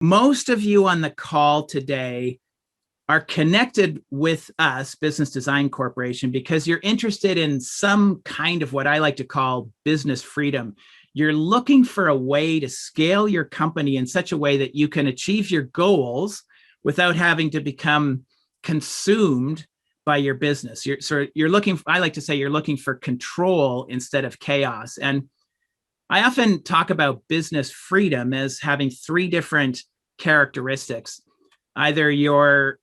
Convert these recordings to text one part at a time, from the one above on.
Most of you on the call today are connected with us, Business Design Corporation, because you're interested in some kind of what I like to call business freedom. You're looking for a way to scale your company in such a way that you can achieve your goals without having to become consumed by your business. You're looking, I like to say, you're looking for control instead of chaos. And I often talk about business freedom as having three different characteristics. Either you're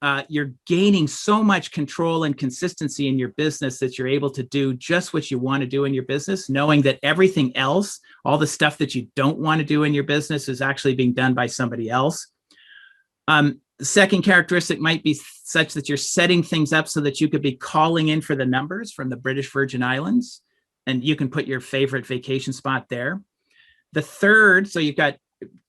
gaining so much control and consistency in your business that you're able to do just what you want to do in your business, knowing that everything else, all the stuff that you don't want to do in your business, is actually being done by somebody else. The second characteristic might be such that you're setting things up so that you could be calling in for the numbers from the British Virgin Islands, and you can put your favorite vacation spot there. The third, so you've got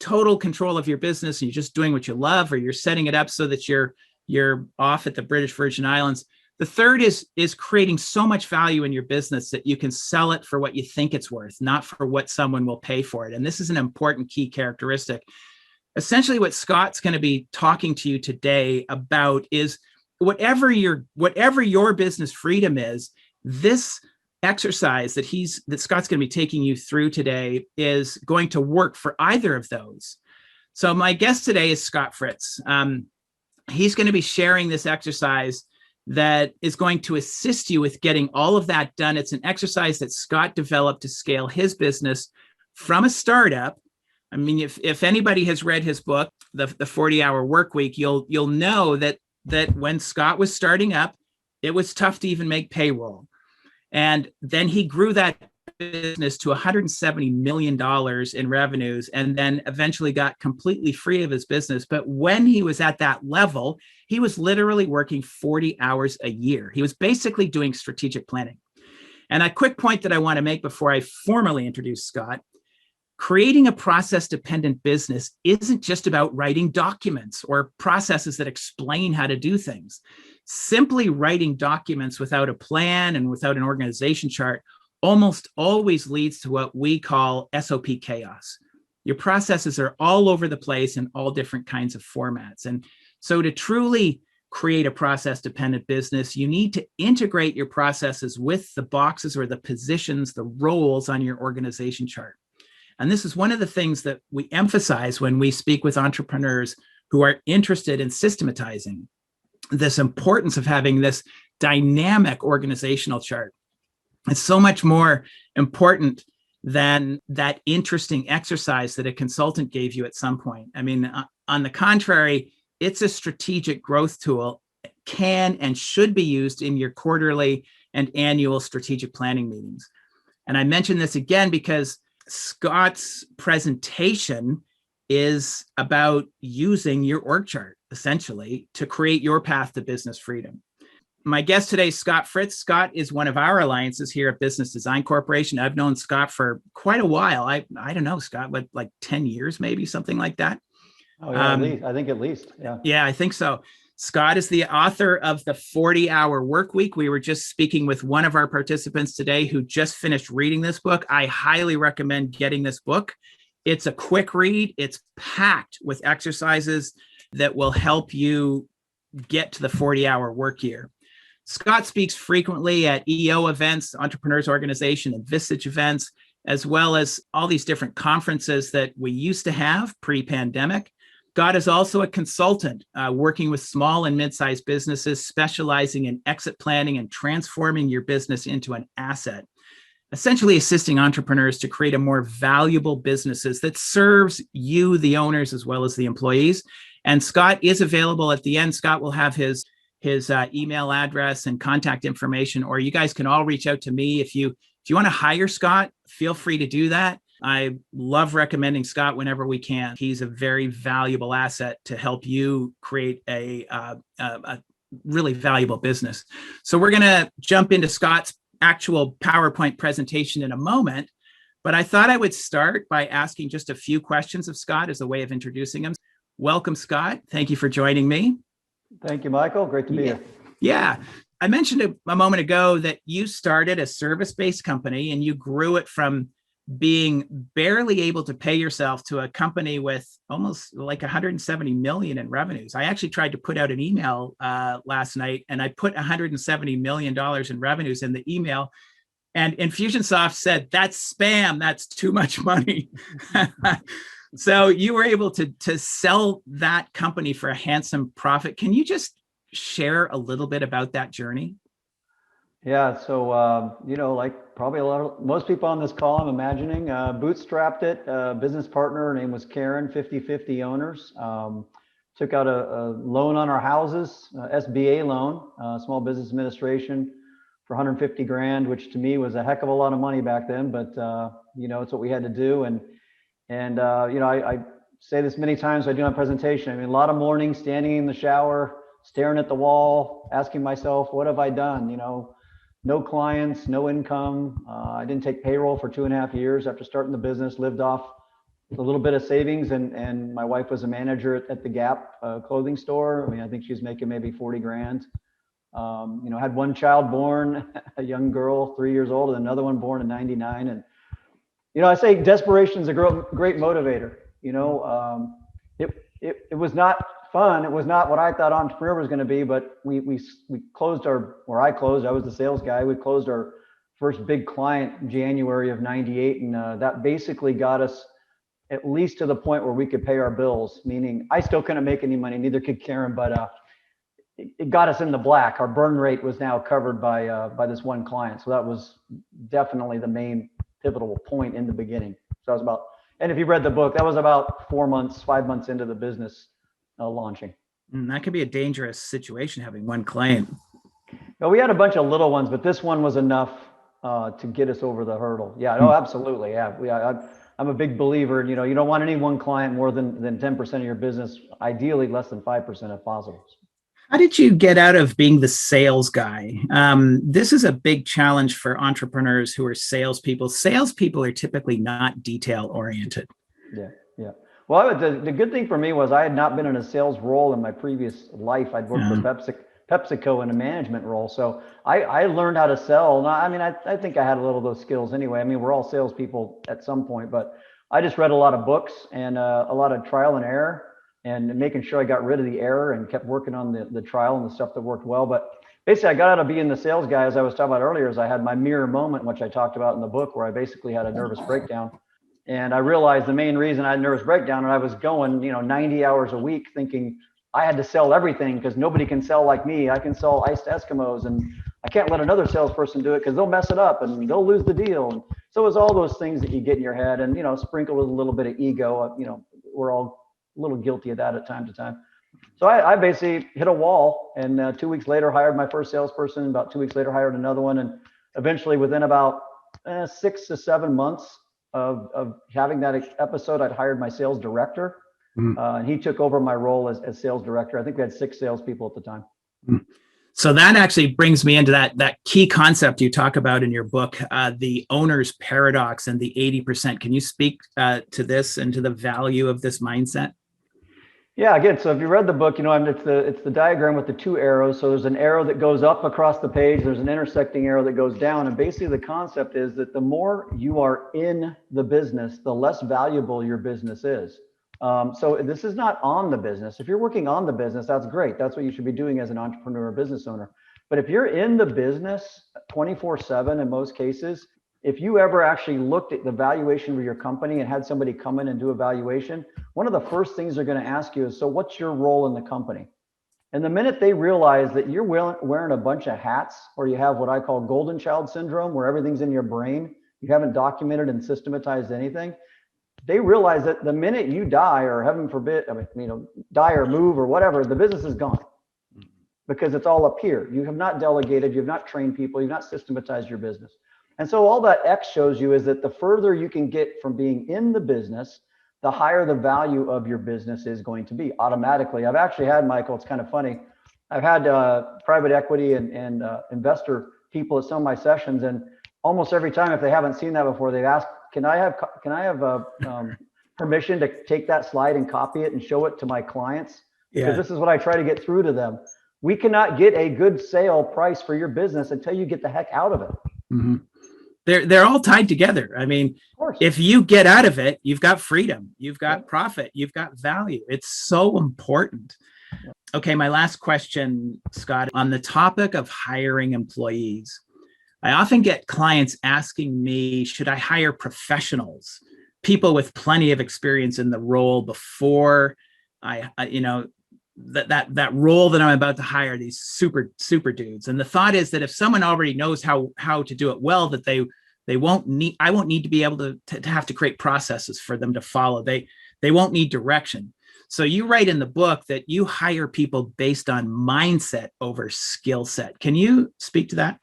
total control of your business and you're just doing what you love, or you're setting it up so that you're off at the British Virgin Islands. The third is creating so much value in your business that you can sell it for what you think it's worth, not for what someone will pay for it. And this is an important key characteristic. Essentially, what Scott's going to be talking to you today about is whatever your business freedom is, this exercise that Scott's going to be taking you through today is going to work for either of those. So my guest today is Scott Fritz. He's going to be sharing this exercise that is going to assist you with getting all of that done. It's an exercise that Scott developed to scale his business from a startup. I mean, if anybody has read his book, the 40-Hour Work Week, you'll know that when Scott was starting up, it was tough to even make payroll. And then he grew that business to $170 million in revenues, and then eventually got completely free of his business. But when he was at that level, he was literally working 40 hours a year. He was basically doing strategic planning. And a quick point that I want to make before I formally introduce Scott: creating a process-dependent business isn't just about writing documents or processes that explain how to do things. Simply writing documents without a plan and without an organization chart almost always leads to what we call SOP chaos. Your processes are all over the place in all different kinds of formats. And so to truly create a process-dependent business, you need to integrate your processes with the boxes or the positions, the roles on your organization chart. And this is one of the things that we emphasize when we speak with entrepreneurs who are interested in systematizing, this importance of having this dynamic organizational chart. It's so much more important than that interesting exercise that a consultant gave you at some point. I mean, on the contrary, it's a strategic growth tool, can and should be used in your quarterly and annual strategic planning meetings. And I mention this again because Scott's presentation is about using your org chart, essentially, to create your path to business freedom. My guest today is Scott Fritz. Scott is one of our alliances here at Business Design Corporation. I've known Scott for quite a while. I don't know, Scott, but like 10 years, maybe something like that. Oh, yeah, at least. I think at least, yeah. Yeah, I think so. Scott is the author of the 40-Hour Work Week. We were just speaking with one of our participants today who just finished reading this book. I highly recommend getting this book. It's a quick read. It's packed with exercises that will help you get to the 40-hour work year. Scott speaks frequently at EO events, Entrepreneurs Organization and Vistage events, as well as all these different conferences that we used to have pre-pandemic. Scott is also a consultant working with small and mid-sized businesses, specializing in exit planning and transforming your business into an asset, essentially assisting entrepreneurs to create a more valuable businesses that serves you, the owners, as well as the employees. And Scott is available at the end. Scott will have his email address and contact information, or you guys can all reach out to me. If you want to hire Scott, feel free to do that. I love recommending Scott whenever we can. He's a very valuable asset to help you create a really valuable business. So we're going to jump into Scott's actual PowerPoint presentation in a moment, but I thought I would start by asking just a few questions of Scott as a way of introducing him. Welcome, Scott. Thank you for joining me. Thank you, Michael. Great to be here. Yeah. I mentioned a moment ago that you started a service-based company and you grew it from being barely able to pay yourself to a company with almost like 170 million in revenues. I actually tried to put out an email last night, and I put $170 million in revenues in the email. And Infusionsoft said, that's spam, that's too much money. So you were able to sell that company for a handsome profit. Can you just share a little bit about that journey? Yeah, so like probably most people on this call, I'm imagining, bootstrapped it. Business partner, her name was Karen, 50/50 owners. Took out a loan on our houses, SBA loan, Small Business Administration, for 150 grand, which to me was a heck of a lot of money back then, but it's what we had to do. And I say this many times I do my presentation. I mean, a lot of mornings standing in the shower, staring at the wall, asking myself, what have I done? No clients, no income. I didn't take payroll for 2.5 years after starting the business, lived off a little bit of savings. And my wife was a manager at the Gap clothing store. I mean, I think she was making maybe 40 grand. Had one child born, a young girl, 3 years old, and another one born in 99. And, I say desperation is a great motivator. It was not fun. It was not what I thought entrepreneur was going to be, but we closed I was the sales guy. We closed our first big client in January of 98. And that basically got us at least to the point where we could pay our bills, meaning I still couldn't make any money, neither could Karen, but it got us in the black. Our burn rate was now covered by this one client. So that was definitely the main pivotal point in the beginning. So that was and if you read the book, that was about 5 months into the business launching. That could be a dangerous situation, having one client. Well, we had a bunch of little ones, but this one was enough to get us over the hurdle. Yeah, oh, absolutely. Yeah, I'm a big believer. You don't want any one client more than 10% of your business, ideally less than 5% if possible. How did you get out of being the sales guy? This is a big challenge for entrepreneurs who are salespeople. Salespeople are typically not detail oriented. Yeah. Well, the good thing for me was I had not been in a sales role in my previous life. I'd worked for PepsiCo in a management role. So I learned how to sell. I think I had a little of those skills anyway. I mean, we're all salespeople at some point, but I just read a lot of books and a lot of trial and error, and making sure I got rid of the error and kept working on the trial and the stuff that worked well. But basically I got out of being the sales guy, as I was talking about earlier, as I had my mirror moment, which I talked about in the book, where I basically had a nervous breakdown. And I realized the main reason I had a nervous breakdown, and I was going, 90 hours a week thinking I had to sell everything because nobody can sell like me. I can sell iced Eskimos, and I can't let another salesperson do it because they'll mess it up and they'll lose the deal. And so it was all those things that you get in your head, and, sprinkled with a little bit of ego. We're all a little guilty of that at time to time. So I basically hit a wall, and 2 weeks later hired my first salesperson. About 2 weeks later hired another one, and eventually within about 6 to 7 months of having that episode, I'd hired my sales director. And he took over my role as sales director. I think we had 6 salespeople at the time. So that actually brings me into that key concept you talk about in your book, the owner's paradox and the 80%. Can you speak to this and to the value of this mindset? Yeah, again, so if you read the book, it's the diagram with the 2 arrows. So there's an arrow that goes up across the page. There's an intersecting arrow that goes down. And basically the concept is that the more you are in the business, the less valuable your business is. So this is not on the business. If you're working on the business, that's great. That's what you should be doing as an entrepreneur or business owner. But if you're in the business 24/7 in most cases, if you ever actually looked at the valuation of your company and had somebody come in and do a valuation, one of the first things they're going to ask you is, so what's your role in the company? And the minute they realize that you're wearing a bunch of hats, or you have what I call golden child syndrome, where everything's in your brain, you haven't documented and systematized anything, they realize that the minute you die, or heaven forbid, die or move or whatever, the business is gone, because it's all up here. You have not delegated, you have not trained people, you've not systematized your business. And so all that X shows you is that the further you can get from being in the business, the higher the value of your business is going to be automatically. I've actually had, Michael, it's kind of funny, I've had private equity and investor people at some of my sessions, and almost every time, if they haven't seen that before, they've asked, can I have permission to take that slide and copy it and show it to my clients? Because this is what I try to get through to them. We cannot get a good sale price for your business until you get the heck out of it. they're all tied together. I mean, if you get out of it, you've got freedom, you've got profit, you've got value. It's so important. Okay, my last question, Scott, on the topic of hiring employees. I often get clients asking me, should I hire professionals, people with plenty of experience in the role before that role that I'm about to hire, these super dudes. And the thought is that if someone already knows how to do it well, that I won't need to be able to have to create processes for them to follow. They won't need direction. So you write in the book that you hire people based on mindset over skill set. Can you speak to that?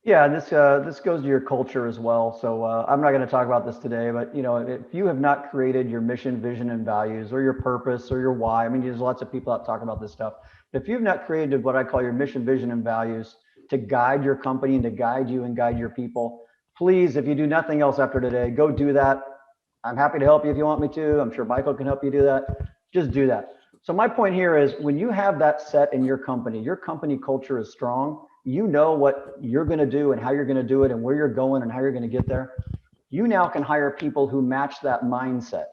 Yeah, this goes to your culture as well. So I'm not going to talk about this today, but if you have not created your mission, vision, and values, or your purpose, or your why, I mean, there's lots of people out talking about this stuff. But if you've not created what I call your mission, vision, and values to guide your company and to guide you and guide your people, please, if you do nothing else after today, go do that. I'm happy to help you if you want me to. I'm sure Michael can help you do that. Just do that. So my point here is when you have that set in your company culture is strong, you know what you're going to do and how you're going to do it and where you're going and how you're going to get there. You now can hire people who match that mindset.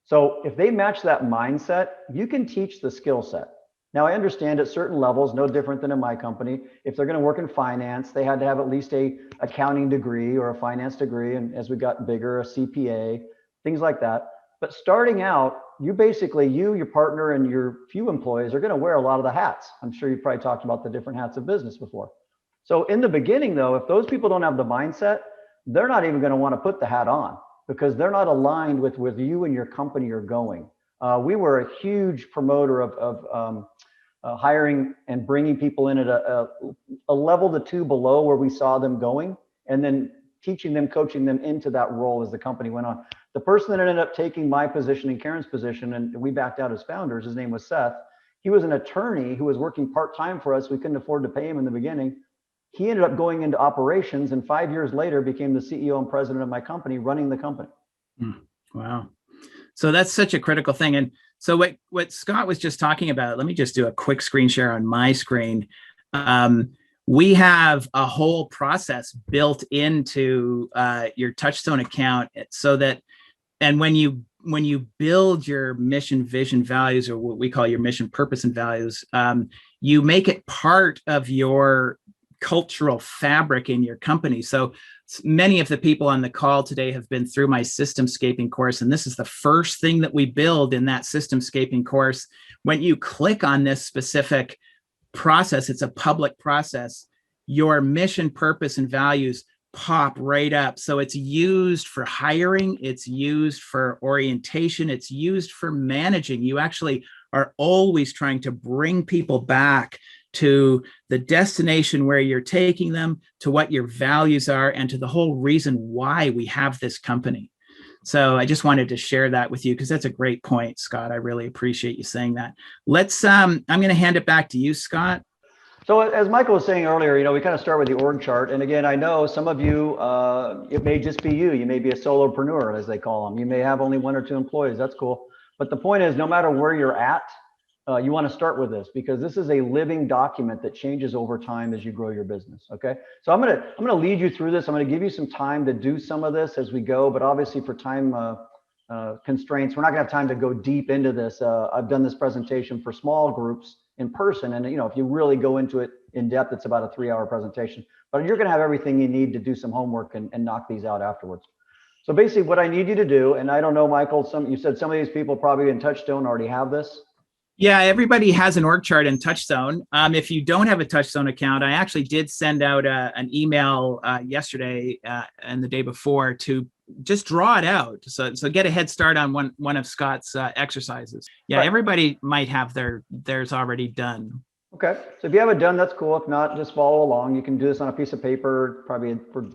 So if they match that mindset, you can teach the skill set. Now, I understand at certain levels, no different than in my company, if they're going to work in finance, they had to have at least a accounting degree or a finance degree. And as we got bigger, a CPA, things like that. But starting out, you basically, your partner and your few employees are going to wear a lot of the hats. I'm sure you've probably talked about the different hats of business before. So in the beginning, though, if those people don't have the mindset, they're not even going to want to put the hat on because they're not aligned with where you and your company are going. We were a huge promoter of hiring and bringing people in at a level to two below where we saw them going, and then teaching them, coaching them into that role as the company went on. The person that ended up taking my position and Karen's position, and we backed out as founders, his name was Seth. He was an attorney who was working part-time for us. We couldn't afford to pay him in the beginning. He ended up going into operations and 5 years later became the CEO and president of my company, running the company. Wow. So that's such a critical thing. And so what Scott was just talking about, let me just do a quick screen share on my screen. We have a whole process built into your TouchStone account so that, and when you build your mission, vision, values, or what we call your mission, purpose, and values, you make it part of your cultural fabric in your company. So many of the people on the call today have been through my Systemscaping course, and this is the first thing that we build in that Systemscaping course. When you click on this specific process, it's a public process, your mission, purpose, and values pop right up. So it's used for hiring, it's used for orientation, it's used for managing. You actually are always trying to bring people back to the destination where you're taking them, to what your values are, and to the whole reason why we have this company. So I just wanted to share that with you because that's a great point, Scott. I really appreciate you saying that. Let's, I'm going to hand it back to you, Scott. So as Michael was saying earlier, we kind of start with the org chart. And again, I know some of you, it may just be you. You may be a solopreneur, as they call them. You may have only 1 or 2 employees. That's cool. But the point is, no matter where you're at, you want to start with this because this is a living document that changes over time as you grow your business. Okay. So I'm going to lead you through this. I'm going to give you some time to do some of this as we go, but obviously for time constraints, we're not going to have time to go deep into this. I've done this presentation for small groups in person. And if you really go into it in depth, it's about a 3-hour presentation, but you're going to have everything you need to do some homework and knock these out afterwards. So basically what I need you to do, and I don't know, Michael, you said some of these people probably in TouchStone already have this. Yeah, everybody has an org chart in TouchStone. If you don't have a TouchStone account, I actually did send out an email yesterday and the day before to just draw it out. So get a head start on one of Scott's exercises. Yeah, right. Everybody might have theirs already done. Okay, so if you have it done, that's cool. If not, just follow along. You can do this on a piece of paper. Probably for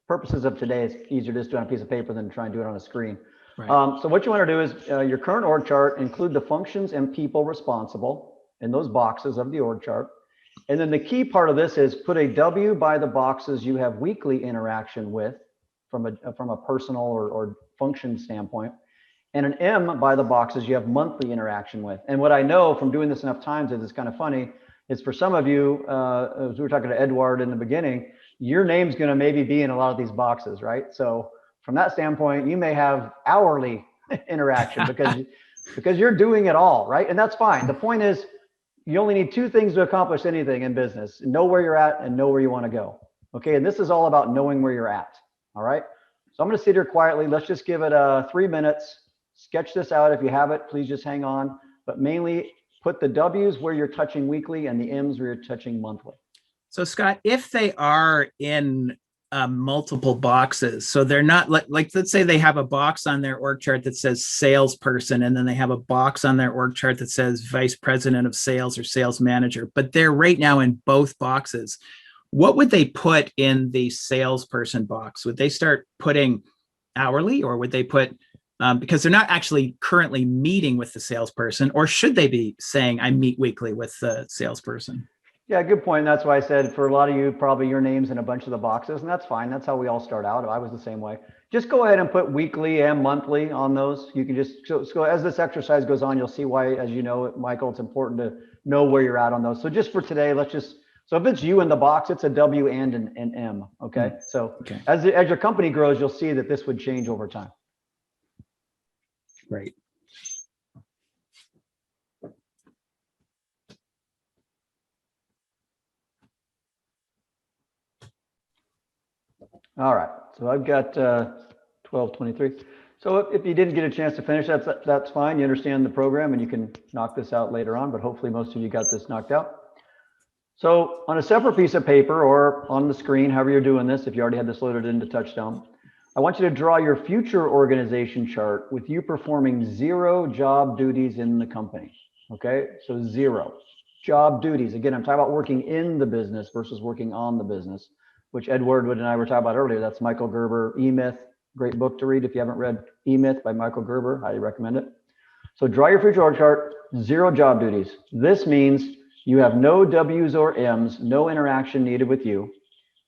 purposes of today, it's easier just to do it on a piece of paper than try and do it on a screen. Right. So what you want to do is your current org chart, include the functions and people responsible in those boxes of the org chart. And then the key part of this is put a W by the boxes you have weekly interaction with from a personal or function standpoint, and an M by the boxes you have monthly interaction with. And what I know from doing this enough times is it's kind of funny, is for some of you, as we were talking to Edward in the beginning, your name's going to maybe be in a lot of these boxes, right? So from that standpoint, you may have hourly interaction because you're doing it all, right? And that's fine. The point is, you only need two things to accomplish anything in business: know where you're at and know where you want to go. Okay. And this is all about knowing where you're at. All right. So I'm going to sit here quietly. Let's just give it 3 minutes. Sketch this out. If you have it, please just hang on. But mainly put the W's where you're touching weekly and the M's where you're touching monthly. So Scott, if they are in multiple boxes, so they're not like, let's say they have a box on their org chart that says salesperson, and then they have a box on their org chart that says vice president of sales or sales manager, but they're right now in both boxes. What would they put in the salesperson box? Would they start putting hourly, or would they put, because they're not actually currently meeting with the salesperson, or should they be saying I meet weekly with the salesperson? Yeah, good point. That's why I said for a lot of you, probably your name's in a bunch of the boxes, and that's fine. That's how we all start out. I was the same way. Just go ahead and put weekly and monthly on those. You can just, so as this exercise goes on, you'll see why, as you know, Michael, it's important to know where you're at on those. So just for today, let's just, so if it's you in the box, it's a W and an M. Okay. So okay. As your company grows, you'll see that this would change over time. Right. All right, so I've got 12:23. So if you didn't get a chance to finish, that's fine. You understand the program and you can knock this out later on, but hopefully most of you got this knocked out. So on a separate piece of paper or on the screen, however you're doing this, if you already had this loaded into TouchStone, I want you to draw your future organization chart with you performing 0 job duties in the company. Okay, so 0 job duties. Again, I'm talking about working in the business versus working on the business, which Ed Wordwood and I were talking about earlier. That's Michael Gerber, E-Myth, great book to read. If you haven't read E-Myth by Michael Gerber, highly recommend it. So draw your future org chart, 0 job duties. This means you have no W's or M's, no interaction needed with you.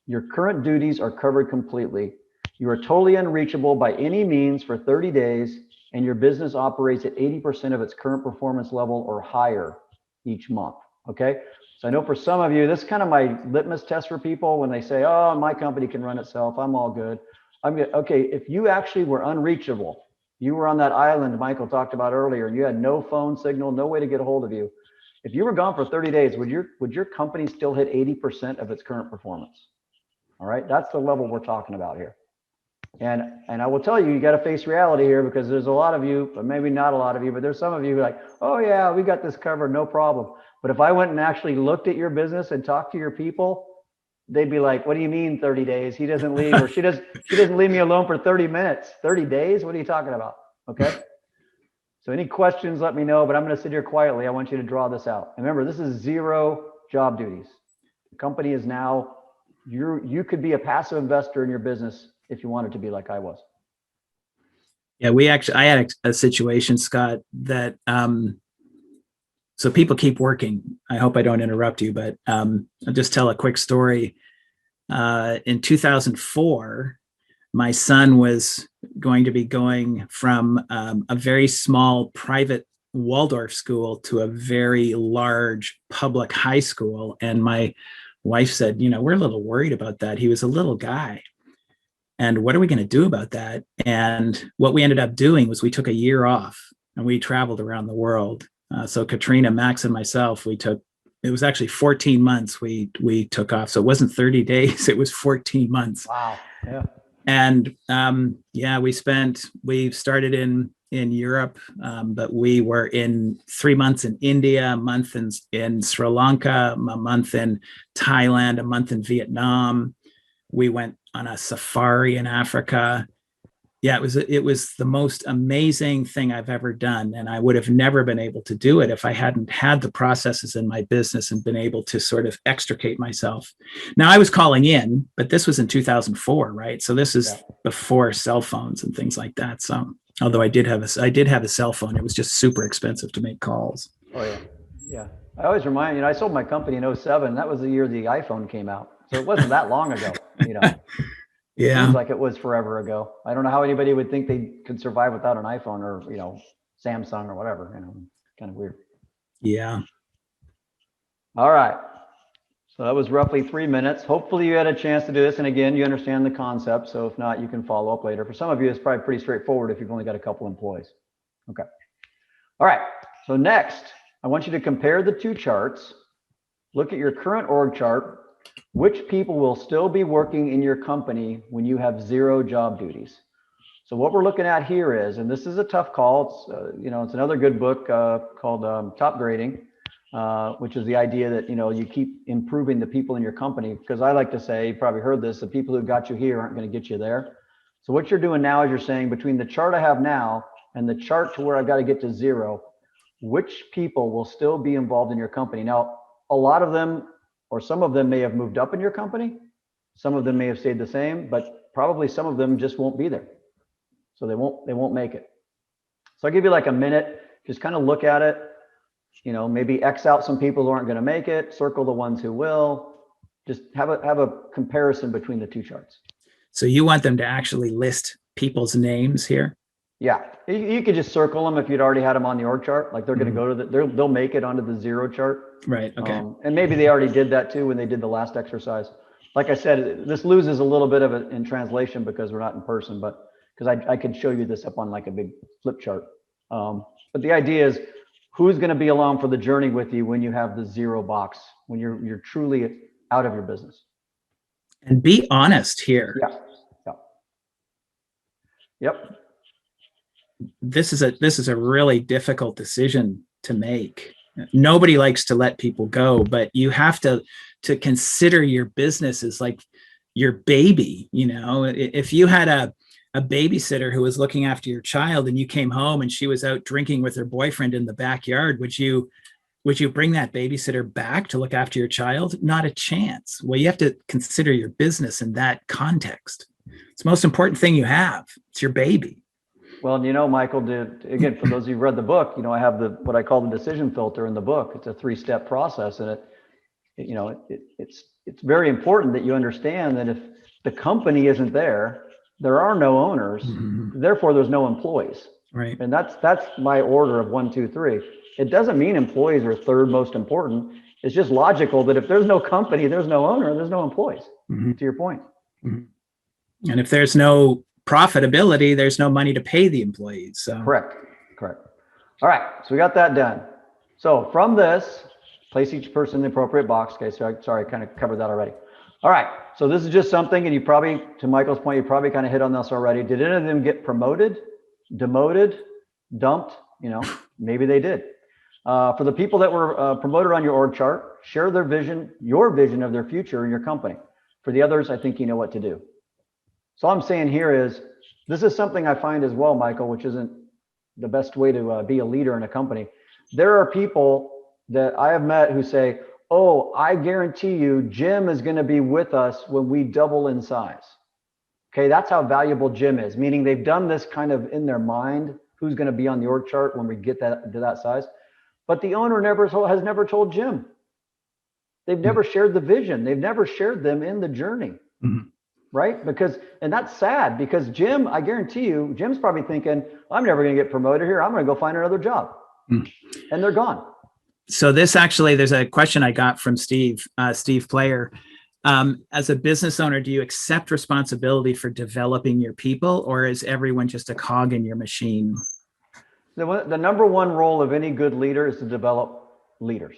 Your current duties are covered completely. You are totally unreachable by any means for 30 days, and your business operates at 80% of its current performance level or higher each month. Okay. So I know for some of you, this is kind of my litmus test for people when they say, oh, my company can run itself, I'm all good. Okay, if you actually were unreachable, you were on that island Michael talked about earlier, and you had no phone signal, no way to get a hold of you. If you were gone for 30 days, would your company still hit 80% of its current performance? All right, that's the level we're talking about here. And I will tell you, you got to face reality here, because there's a lot of you, but maybe not a lot of you, but there's some of you who are like, oh yeah, we got this covered, no problem. But if I went and actually looked at your business and talked to your people, they'd be like, what do you mean 30 days? He doesn't leave, or she doesn't leave me alone for 30 minutes. 30 days? What are you talking about? Okay. So any questions, let me know, but I'm going to sit here quietly. I want you to draw this out. And remember, this is 0 job duties. The company is now, you could be a passive investor in your business if you wanted to be, like I was. Yeah, I had a situation, Scott, that, so people keep working. I hope I don't interrupt you, but I'll just tell a quick story. In 2004, my son was going to be going from a very small private Waldorf school to a very large public high school. And my wife said, we're a little worried about that. He was a little guy. And what are we going to do about that? And what we ended up doing was we took a year off and we traveled around the world. So Katrina, Max, and myself, it was actually 14 months we took off. So it wasn't 30 days, it was 14 months. Wow. Yeah. And we started in Europe, but we were in 3 months in India, a month in Sri Lanka, a month in Thailand, a month in Vietnam. We went on a safari in Africa. Yeah, it was the most amazing thing I've ever done. And I would have never been able to do it if I hadn't had the processes in my business and been able to sort of extricate myself. Now, I was calling in, but this was in 2004, right? So this is before cell phones and things like that. So although I did have a cell phone, it was just super expensive to make calls. Oh yeah. Yeah. I always remind I sold my company in 2007. That was the year the iPhone came out. So it wasn't that long ago, Yeah. Seems like it was forever ago. I don't know how anybody would think they could survive without an iPhone or, Samsung or whatever, kind of weird. Yeah. All right. So that was roughly 3 minutes. Hopefully you had a chance to do this. And again, you understand the concept. So if not, you can follow up later. For some of you, it's probably pretty straightforward if you've only got a couple employees. Okay. All right. So next, I want you to compare the two charts. Look at your current org chart. Which people will still be working in your company when you have 0 job duties? So what we're looking at here is, and this is a tough call. It's, it's another good book called Top Grading. Which is the idea that, you keep improving the people in your company, because I like to say, you probably heard this, the people who got you here aren't going to get you there. So what you're doing now is you're saying between the chart I have now and the chart to where I've got to get to 0, which people will still be involved in your company? Now, a lot of them, or some of them may have moved up in your company. Some of them may have stayed the same, but probably some of them just won't be there. So they won't make it. So I'll give you like a minute, just kind of look at it. Maybe X out some people who aren't going to make it, circle the ones who will. Just have a comparison between the two charts. So you want them to actually list people's names here? Yeah, you could just circle them if you'd already had them on the org chart. Like they're going to go to they'll make it onto the 0 chart. Right. Okay. And maybe they already did that too when they did the last exercise. Like I said, this loses a little bit of it in translation because we're not in person, but because I could show you this up on like a big flip chart. But the idea is, who's going to be along for the journey with you when you have the 0 box, when you're truly out of your business? And be honest here. Yeah. Yep. This is a really difficult decision to make. Nobody likes to let people go, but you have to consider your business as like your baby. If you had a babysitter who was looking after your child and you came home and she was out drinking with her boyfriend in the backyard, would you bring that babysitter back to look after your child? Not a chance. Well, you have to consider your business in that context. It's the most important thing you have. It's your baby. Well, Michael, again, for those of you who've read the book, I have what I call the decision filter in the book. It's a 3-step process, and it's very important that you understand that if the company isn't there are no owners, therefore there's no employees. Right. And that's my order of 1, 2, 3. It doesn't mean employees are third most important. It's just logical that if there's no company, there's no owner, there's no employees, to your point. Mm-hmm. And if there's no profitability, there's no money to pay the employees. So. Correct. All right, so we got that done. So from this, place each person in the appropriate box. Okay, so sorry, I kind of covered that already. All right, so this is just something, and you probably, to Michael's point, you probably kind of hit on this already. Did any of them get promoted, demoted, dumped? Maybe they did. For the people that were promoted on your org chart, share their vision, your vision of their future in your company. For the others, I think you know what to do. So all I'm saying here is, this is something I find as well, Michael, which isn't the best way to be a leader in a company. There are people that I have met who say, oh, I guarantee you, Jim is going to be with us when we double in size. Okay, that's how valuable Jim is, meaning they've done this kind of in their mind, who's going to be on the org chart when we get to that size. But the owner has never told Jim. They've never shared the vision. They've never shared them in the journey, right? And that's sad, because Jim, I guarantee you, Jim's probably thinking, I'm never going to get promoted here. I'm going to go find another job. And they're gone. So this actually, there's a question I got from Steve Player. As a business owner, do you accept responsibility for developing your people, or is everyone just a cog in your machine? The number one role of any good leader is to develop leaders.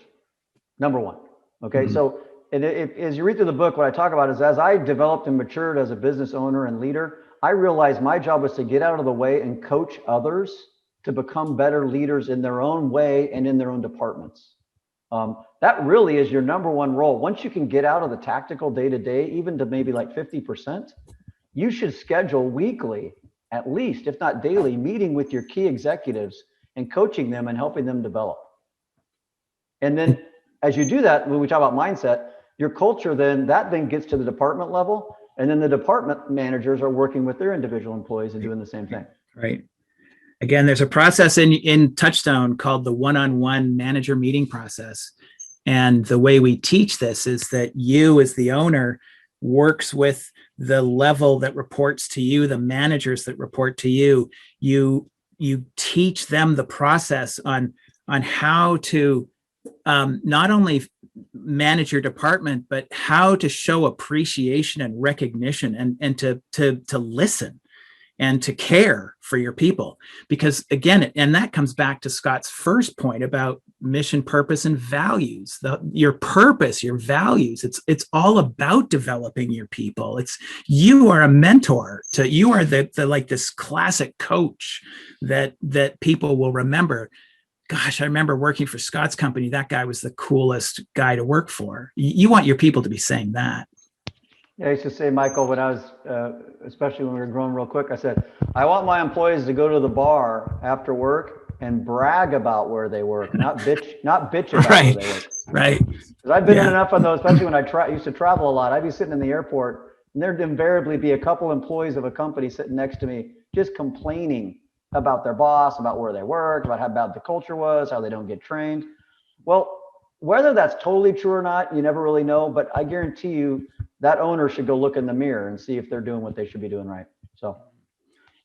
Number one. Okay. So as you read through the book, what I talk about is, as I developed and matured as a business owner and leader, I realized my job was to get out of the way and coach others to become better leaders in their own way and in their own departments. That really is your number one role. Once you can get out of the tactical day-to-day, even to maybe like 50%, you should schedule weekly, at least, if not daily, meeting with your key executives and coaching them and helping them develop. And then as you do that, when we talk about mindset, your culture then gets to the department level, and then the department managers are working with their individual employees and doing the same thing. Right. Again, there's a process in TouchStone called the one-on-one manager meeting process. And the way we teach this is that you, as the owner, works with the level that reports to you, the managers that report to you. You teach them the process on how to not only manage your department, but how to show appreciation and recognition, and to listen and to care for your people. Because again, and that comes back to Scott's first point about mission, purpose, and values. Your purpose, your values, it's all about developing your people. You are a mentor you are the like this classic coach that people will remember. Gosh, I remember working for Scott's company. That guy was the coolest guy to work for. You want your people to be saying that. Yeah, I used to say, Michael, when I was, especially when we were growing real quick, I said, I want my employees to go to the bar after work and brag about where they work, not bitch about where they work. Right. Because I've been in enough of those, especially when I used to travel a lot. I'd be sitting in the airport, and there'd invariably be a couple employees of a company sitting next to me, just complaining about their boss, about where they work, about how bad the culture was, how they don't get trained. Well, whether that's totally true or not, you never really know, but I guarantee you that owner should go look in the mirror and see if they're doing what they should be doing right. So,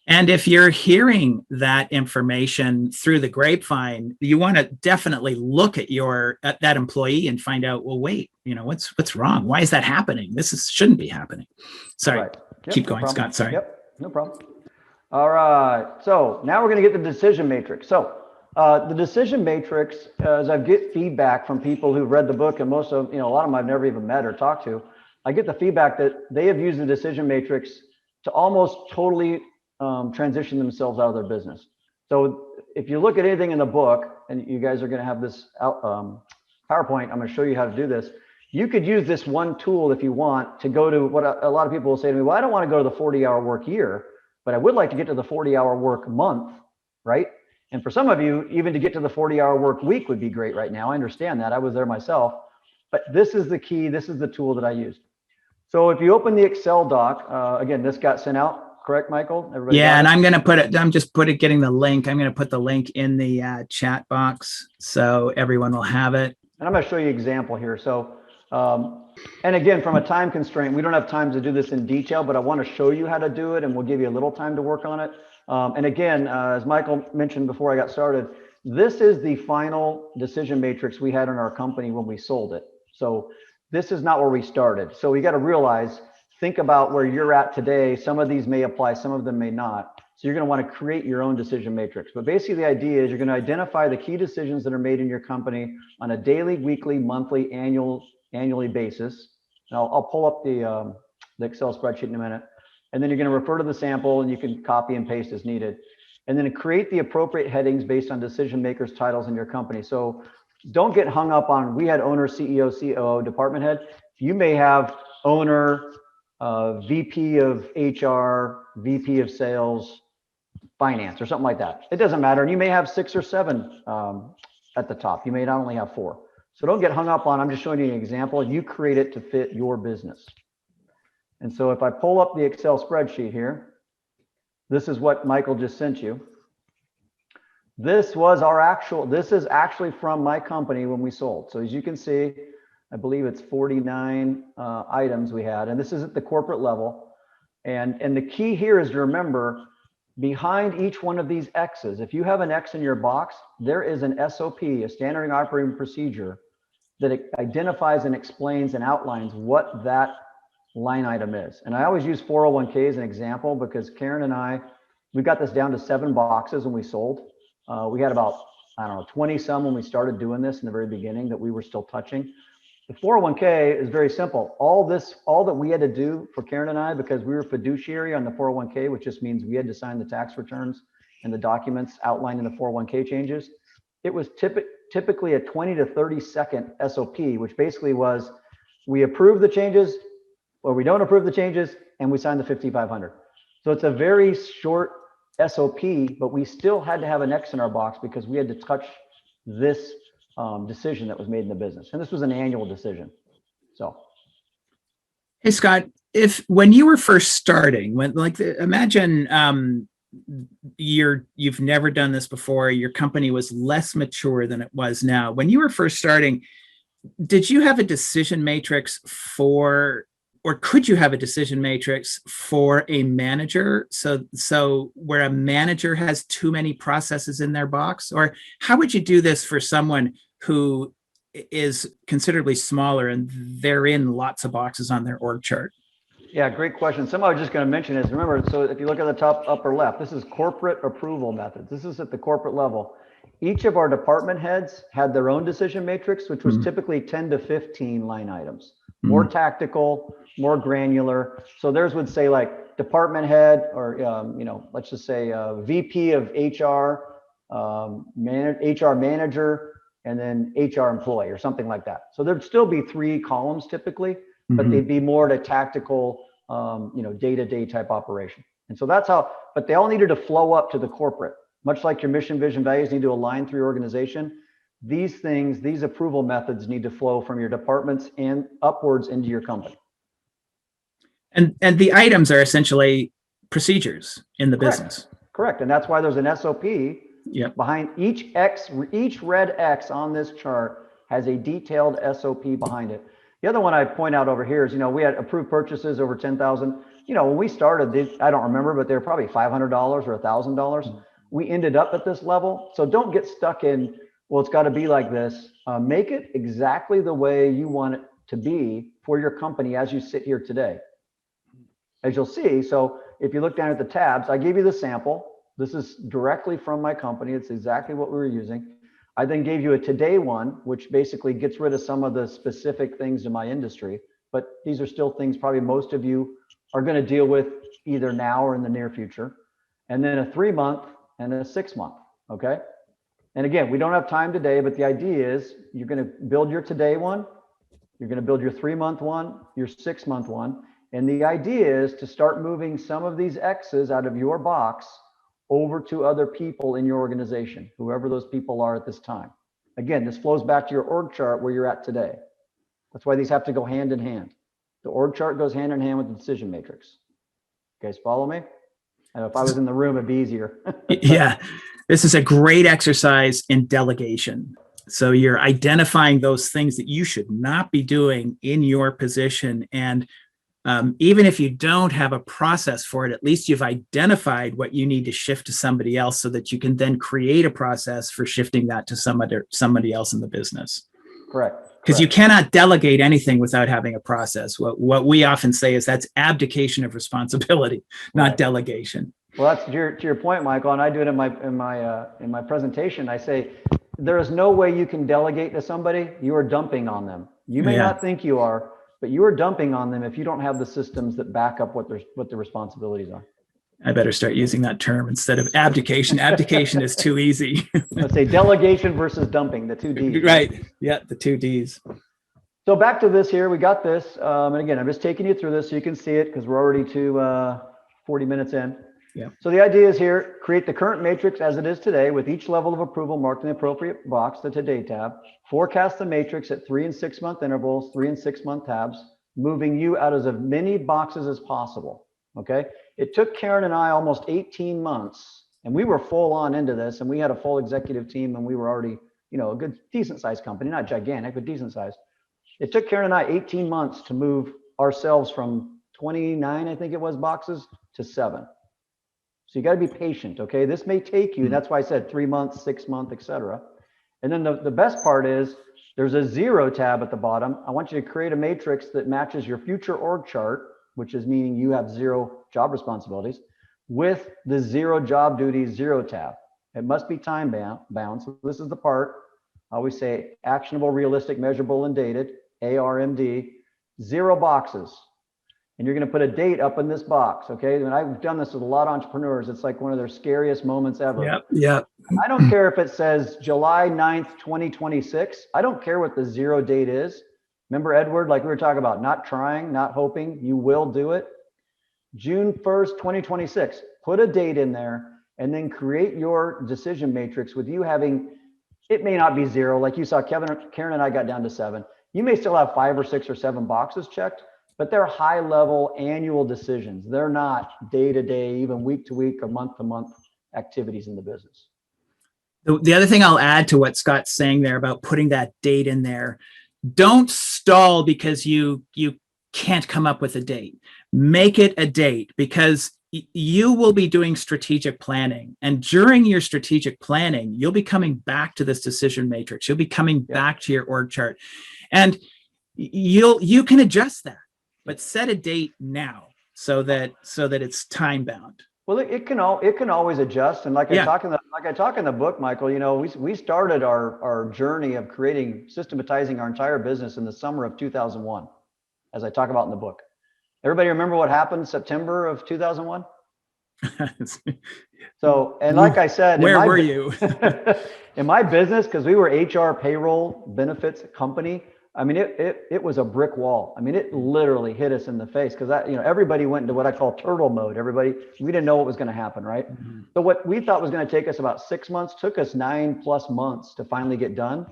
and if you're hearing that information through the grapevine, you want to definitely look at that employee and find out, well, wait, what's wrong? Why is that happening? Shouldn't be happening. Sorry. Right. Yep, keep going, Scott. Sorry. Yep, no problem. All right. So now we're going to get the decision matrix. So the decision matrix, as I get feedback from people who've read the book, and most of, a lot of them I've never even met or talked to, I get the feedback that they have used the decision matrix to almost totally transition themselves out of their business. So if you look at anything in the book, and you guys are going to have this PowerPoint, I'm going to show you how to do this. You could use this one tool if you want to go to what a lot of people will say to me, well, I don't want to go to the 40-hour work year, but I would like to get to the 40-hour work month, right? And for some of you, even to get to the 40-hour work week would be great right now. I understand that. I was there myself. But this is the key. This is the tool that I used. So if you open the Excel doc, again, this got sent out, correct, Michael? Everybody and I'm going to getting the link. I'm going to put the link in the chat box so everyone will have it. And I'm going to show you an example here. So, and again, from a time constraint, we don't have time to do this in detail, but I want to show you how to do it, and we'll give you a little time to work on it. And again, as Michael mentioned before I got started, this is the final decision matrix we had in our company when we sold it. So this is not where we started. So we got to realize, think about where you're at today. Some of these may apply, some of them may not. So you're going to want to create your own decision matrix. But basically the idea is you're going to identify the key decisions that are made in your company on a daily, weekly, monthly, annually basis. And I'll pull up the Excel spreadsheet in a minute. And then you're going to refer to the sample, and you can copy and paste as needed. And then create the appropriate headings based on decision makers' titles in your company. So don't get hung up on, we had owner, CEO, COO, department head. You may have owner, VP of HR, VP of sales, finance, or something like that. It doesn't matter. And you may have 6 or 7 at the top. You may not only have 4. So don't get hung up on, I'm just showing you an example. You create it to fit your business. And so if I pull up the Excel spreadsheet here, this is what Michael just sent you. This is actually from my company when we sold. So as you can see, I believe it's 49 items we had, and this is at the corporate level. And the key here is to remember, behind each one of these X's, if you have an X in your box, there is an SOP, a standard operating procedure, that identifies and explains and outlines what that line item is. And I always use 401k as an example because Karen and we got this down to 7 boxes when we sold. We had about, 20 some when we started doing this in the very beginning that we were still touching. The 401k is very simple. All that we had to do for Karen and I, because we were fiduciary on the 401k, which just means we had to sign the tax returns and the documents outlining the 401k changes. It was typically a 20 to 30 second SOP, which basically was we approve the changes or we don't approve the changes and we sign the 5,500. So it's a very short SOP, but we still had to have an X in our box because we had to touch this decision that was made in the business. And this was an annual decision. So. Hey, Scott, when you were first starting, imagine you've never done this before, your company was less mature than it was now. When you were first starting, did you have a decision matrix or could you have a decision matrix for a manager? So where a manager has too many processes in their box, or how would you do this for someone who is considerably smaller and they're in lots of boxes on their org chart? Yeah, great question. Something I was just going to mention is, remember, so if you look at the top upper left, this is corporate approval methods. This is at the corporate level. Each of our department heads had their own decision matrix, which was typically 10 to 15 line items, more tactical, more granular. So theirs would say like department head, or let's just say VP of HR, HR manager, and then HR employee or something like that. So there'd still be 3 columns typically, but they'd be more to tactical, day-to-day type operation. And so that's how, but they all needed to flow up to the corporate, much like your mission, vision, values need to align through your organization. These things, these approval methods need to flow from your departments and upwards into your company. And the items are essentially procedures in the business. Correct. And that's why there's an SOP behind each red X on this chart has a detailed SOP behind it. The other one I point out over here is, we had approved purchases over 10,000. When we started, I don't remember, but they were probably $500 or $1,000. We ended up at this level. So don't get stuck in, well, it's got to be like this. Make it exactly the way you want it to be for your company as you sit here today. As you'll see, so if you look down at the tabs, I gave you the sample. This is directly from my company. It's exactly what we were using. I then gave you a today one, which basically gets rid of some of the specific things in my industry, but these are still things probably most of you are going to deal with either now or in the near future. And then a 3-month and a 6-month, okay? And again, we don't have time today, but the idea is you're going to build your today one, you're going to build your 3-month one, your 6-month one, and the idea is to start moving some of these X's out of your box over to other people in your organization, whoever those people are at this time. Again, this flows back to your org chart where you're at today. That's why these have to go hand in hand. The org chart goes hand in hand with the decision matrix. You guys follow me? I know if I was in the room, it'd be easier. Yeah, this is a great exercise in delegation. So you're identifying those things that you should not be doing in your position. And even if you don't have a process for it, at least you've identified what you need to shift to somebody else so that you can then create a process for shifting that to somebody else in the business. Correct. Because you cannot delegate anything without having a process. What we often say is that's abdication of responsibility, not delegation. Well, that's to your point, Michael, and I do it in my presentation. I say there is no way you can delegate to somebody. You are dumping on them. You may not think you are, but you are dumping on them if you don't have the systems that back up what the responsibilities are. I better start using that term instead of abdication. Abdication is too easy. Let's say delegation versus dumping, the 2 Ds. Right. Yeah, the 2 Ds. So back to this here, we got this. And again, I'm just taking you through this so you can see it because we're already to 40 minutes in. Yeah. So the idea is here, create the current matrix as it is today with each level of approval marked in the appropriate box, the Today tab. Forecast the matrix at 3 and 6 month intervals, 3 and 6 month tabs, moving you out of as many boxes as possible. Okay. It took Karen and I almost 18 months, and we were full on into this, and we had a full executive team, and we were already, a good, decent sized company, not gigantic, but decent sized. It took Karen and I 18 months to move ourselves from 29, I think it was, boxes to 7. So you got to be patient. Okay. This may take you, and that's why I said 3 months, 6 months, etc. And then the best part is there's a 0 tab at the bottom. I want you to create a matrix that matches your future org chart, which is meaning you have 0 job responsibilities, with the 0 job duties 0 tab. It must be time bound. So this is the part I always say: actionable, realistic, measurable, and dated, ARMD, 0 boxes. And you're going to put a date up in this box. Okay. And I've done this with a lot of entrepreneurs. It's like one of their scariest moments ever. Yeah. I don't care if it says July 9th, 2026. I don't care what the 0 date is. Remember, Edward, like we were talking about, not trying, not hoping, you will do it. June 1st, 2026, put a date in there and then create your decision matrix with you having, it may not be 0. Like you saw, Karen and I got down to 7. You may still have 5 or 6 or 7 boxes checked, but they're high level annual decisions. They're not day to day, even week to week or month to month activities in the business. The other thing I'll add to what Scott's saying there about putting that date in there, don't stall because you can't come up with a date. Make it a date, because you will be doing strategic planning, and during your strategic planning, you'll be coming back to this decision matrix. You'll be coming back to your org chart, and you can adjust that, but set a date now so that it's time bound. Well, it can always adjust, and like I talk in the book, Michael. You know, we started our journey of systematizing our entire business in the summer of 2001, as I talk about in the book. Everybody remember what happened September of 2001? So, and like I said, where were you? In my business, because we were HR, payroll, benefits company. I mean, it was a brick wall. I mean, it literally hit us in the face because everybody went into what I call turtle mode. We didn't know what was going to happen, right? Mm-hmm. So what we thought was going to take us about 6 months took us 9+ months to finally get done.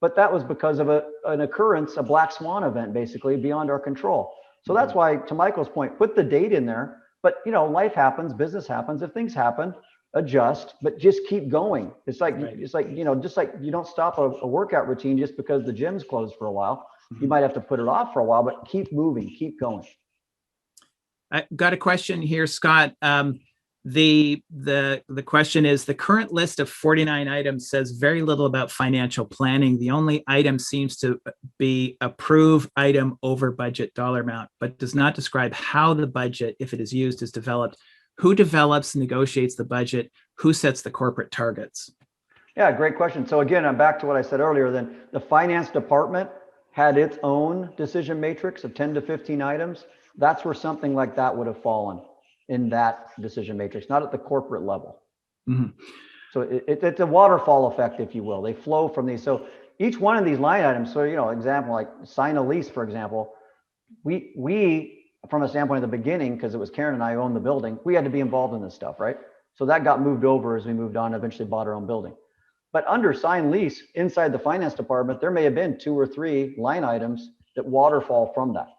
But that was because of an occurrence, a black swan event, basically beyond our control. So that's why, to Michael's point, put the date in there. But life happens, business happens. If things happen, adjust, but just keep going. It's like just like you don't stop a workout routine just because the gym's closed for a while. You might have to put it off for a while, but keep moving, keep going. I got a question here, Scott. The question is, the current list of 49 items says very little about financial planning. The only item seems to be approve item over budget dollar amount, but does not describe how the budget, if it is used, is developed. Who develops and negotiates the budget? Who sets the corporate targets? Yeah, great question. So again, I'm back to what I said earlier. Then the finance department had its own decision matrix of 10 to 15 items. That's where something like that would have fallen in that decision matrix, not at the corporate level. Mm-hmm. So it's a waterfall effect, if you will. They flow from these. So each one of these line items, so, example, like sign a lease, for example, we from a standpoint of the beginning, because it was Karen and I who owned the building, we had to be involved in this stuff, right? So that got moved over as we moved on, eventually bought our own building. But under sign lease, inside the finance department, there may have been 2 or 3 line items that waterfall from that.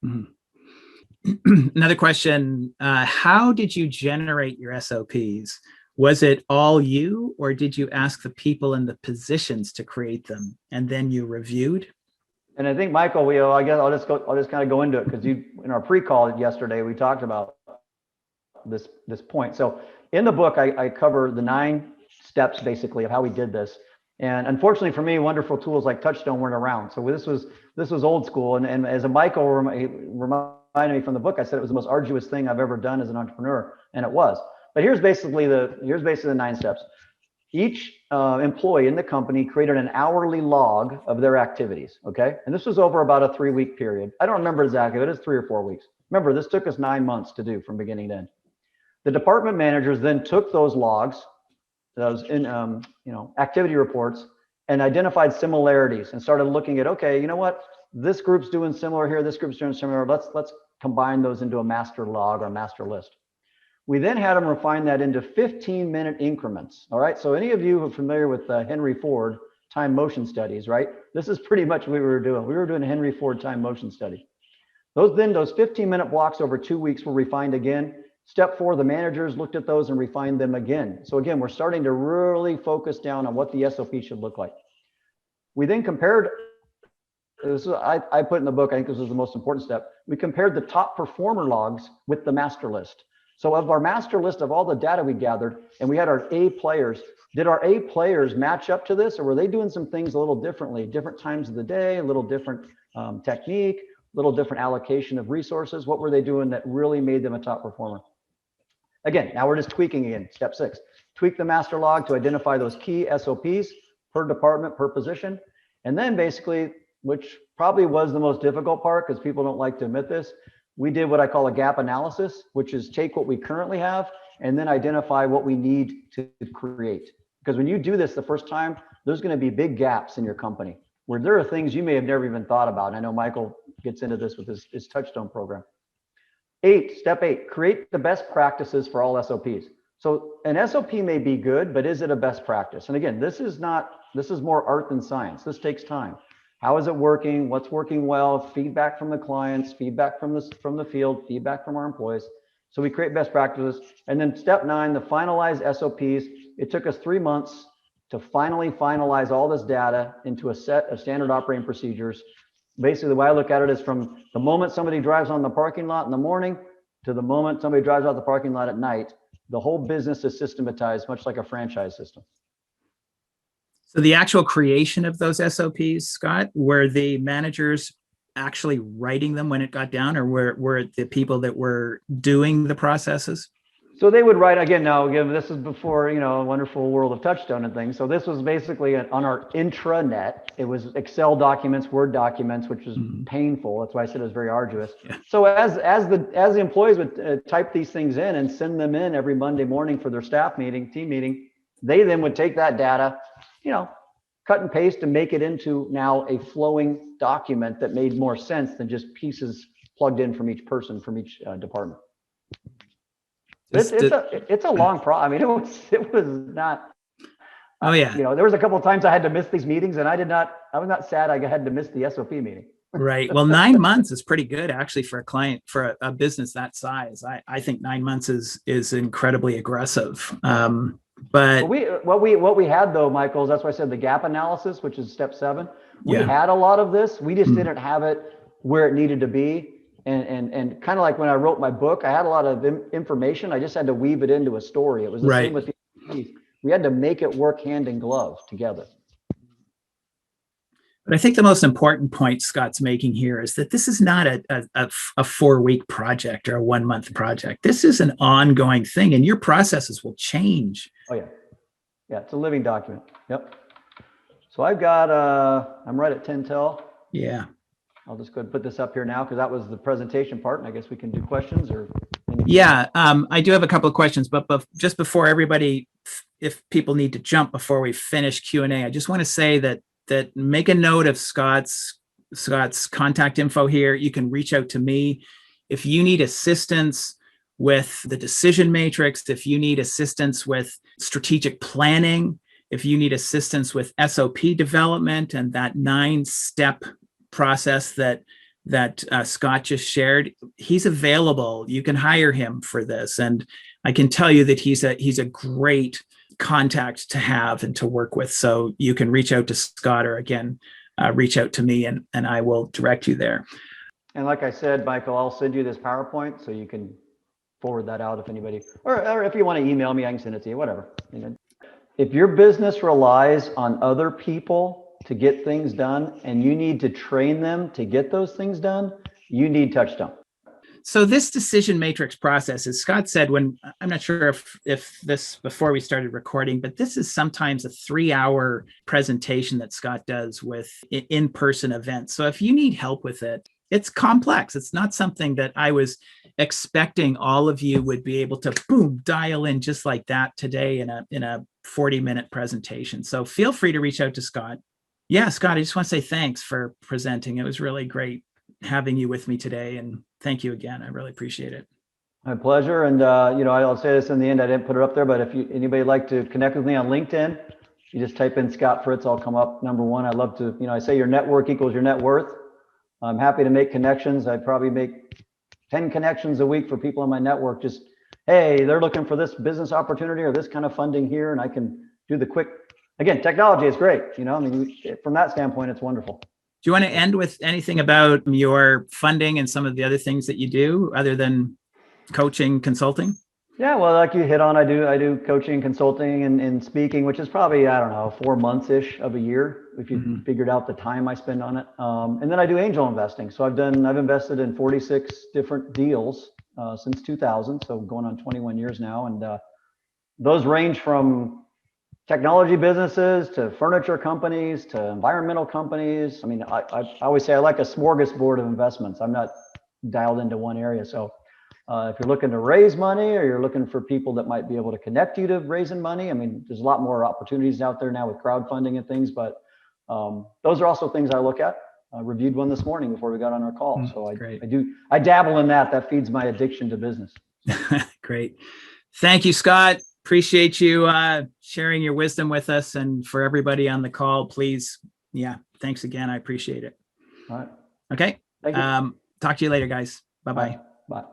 Mm-hmm. Another question, how did you generate your SOPs? Was it all you, or did you ask the people in the positions to create them and then you reviewed? And I think, Michael, I guess I'll just kind of go into it, because in our pre-call yesterday, we talked about this point. So in the book, I cover the 9 steps basically of how we did this. And unfortunately for me, wonderful tools like TouchStone weren't around. So this was old school. And as a Michael reminded me from the book, I said it was the most arduous thing I've ever done as an entrepreneur, and it was. But here's basically the 9 steps. Each employee in the company created an hourly log of their activities, okay? And this was over about a 3-week period. I don't remember exactly, but it's 3 or 4 weeks. Remember, this took us 9 months to do from beginning to end. The department managers then took those logs, those activity reports, and identified similarities and started looking at, okay, you know what? This group's doing similar here, this group's doing similar. Let's combine those into a master log or master list. We then had them refine that into 15-minute increments. All right. So any of you who are familiar with Henry Ford time motion studies, right? This is pretty much what we were doing. We were doing a Henry Ford time motion study. Those 15-minute blocks over 2 weeks were refined again. Step 4, the managers looked at those and refined them again. So again, we're starting to really focus down on what the SOP should look like. We then compared, I put in the book, I think this was the most important step. We compared the top performer logs with the master list. So of our master list of all the data we gathered, and we had our A players, did our A players match up to this, or were they doing some things a little differently, different times of the day, a little different technique, a little different allocation of resources? What were they doing that really made them a top performer? Again, now we're just tweaking again. Step 6, tweak the master log to identify those key SOPs per department, per position. And then basically, which probably was the most difficult part because people don't like to admit this, we did what I call a gap analysis, which is take what we currently have and then identify what we need to create. Because when you do this the first time, there's going to be big gaps in your company where there are things you may have never even thought about. And I know Michael gets into this with his TouchStone program. Step 8, create the best practices for all SOPs. So an SOP may be good, but is it a best practice? And again, this is more art than science. This takes time. How is it working? What's working well? Feedback from the clients, feedback from the field, feedback from our employees. So we create best practices. And then step 9, the finalized SOPs. It took us 3 months to finally finalize all this data into a set of standard operating procedures. Basically, the way I look at it is from the moment somebody drives on the parking lot in the morning to the moment somebody drives out the parking lot at night, the whole business is systematized, much like a franchise system. So the actual creation of those SOPs, Scott, were the managers actually writing them when it got down, or were it the people that were doing the processes? So they would write, again, this is before, a wonderful world of TouchStone and things. So this was basically on our intranet. It was Excel documents, Word documents, which was painful. That's why I said it was very arduous. Yeah. So as the employees would type these things in and send them in every Monday morning for their team meeting, they then would take that data, cut and paste and make it into now a flowing document that made more sense than just pieces plugged in from each person, from each department. It's a long process. I mean, it was not. Oh yeah. There was a couple of times I had to miss these meetings, and I was not sad I had to miss the SOP meeting. Right. Well, 9 months is pretty good actually for a client, for a business that size. I think 9 months is incredibly aggressive. But what we had though, Michael, that's why I said the gap analysis, which is step 7. We had a lot of this. We just didn't have it where it needed to be. And kind of like when I wrote my book, I had a lot of information. I just had to weave it into a story. It was the same with the SOPs. We had to make it work hand in glove together. But I think the most important point Scott's making here is that this is not a 4-week project or a 1-month project. This is an ongoing thing, and your processes will change. Oh yeah. Yeah, it's a living document. Yep. So I've got, I'm right at 10 till. Yeah. I'll just go ahead and put this up here now because that was the presentation part, and I guess we can do questions or anything. Yeah, I do have a couple of questions, but just before everybody, if people need to jump before we finish Q&A, I just want to say that make a note of Scott's contact info here. You can reach out to me if you need assistance with the decision matrix, if you need assistance with strategic planning, if you need assistance with SOP development and that 9-step process that Scott just shared. He's available. You can hire him for this, and I can tell you that he's a great contact to have and to work with. So you can reach out to Scott, or again, reach out to me, and I will direct you there. And like I said, Michael, I'll send you this PowerPoint so you can forward that out if anybody, or if you want to email me, I can send it to you, whatever. If your business relies on other people to get things done, and you need to train them to get those things done, you need TouchStone. So this decision matrix process, as Scott said, when I'm not sure if this before we started recording, but this is sometimes a 3-hour presentation that Scott does with in-person events. So if you need help with it, it's complex. It's not something that I was expecting all of you would be able to dial in just like that today in a 40-minute presentation. So feel free to reach out to Scott. Yeah, Scott, I just want to say thanks for presenting. It was really great having you with me today, and thank you again. I really appreciate it. My pleasure. And I'll say this in the end. I didn't put it up there, but if anybody like to connect with me on LinkedIn, you just type in Scott Fritz. I'll come up number 1. I love to, I say your network equals your net worth. I'm happy to make connections. I probably make 10 connections a week for people in my network. Just, hey, they're looking for this business opportunity or this kind of funding here, and I can do the quick. Again, technology is great. From that standpoint, it's wonderful. Do you want to end with anything about your funding and some of the other things that you do other than coaching, consulting? Yeah, well, like you hit on, I do coaching, consulting, and speaking, which is probably, 4 months-ish of a year, if you figured out the time I spend on it. And then I do angel investing. So I've invested in 46 different deals since 2000, so going on 21 years now. And those range from technology businesses to furniture companies to environmental companies. I mean, I always say I like a smorgasbord of investments. I'm not dialed into one area. So if you're looking to raise money, or you're looking for people that might be able to connect you to raising money, I mean, there's a lot more opportunities out there now with crowdfunding and things, but those are also things I look at. I reviewed one this morning before we got on our call. So I dabble in that. That feeds my addiction to business. Great. Thank you, Scott. Appreciate you sharing your wisdom with us, and for everybody on the call, please. Yeah. Thanks again. I appreciate it. All right. Okay. Thank you. Talk to you later, guys. Bye-bye. Bye.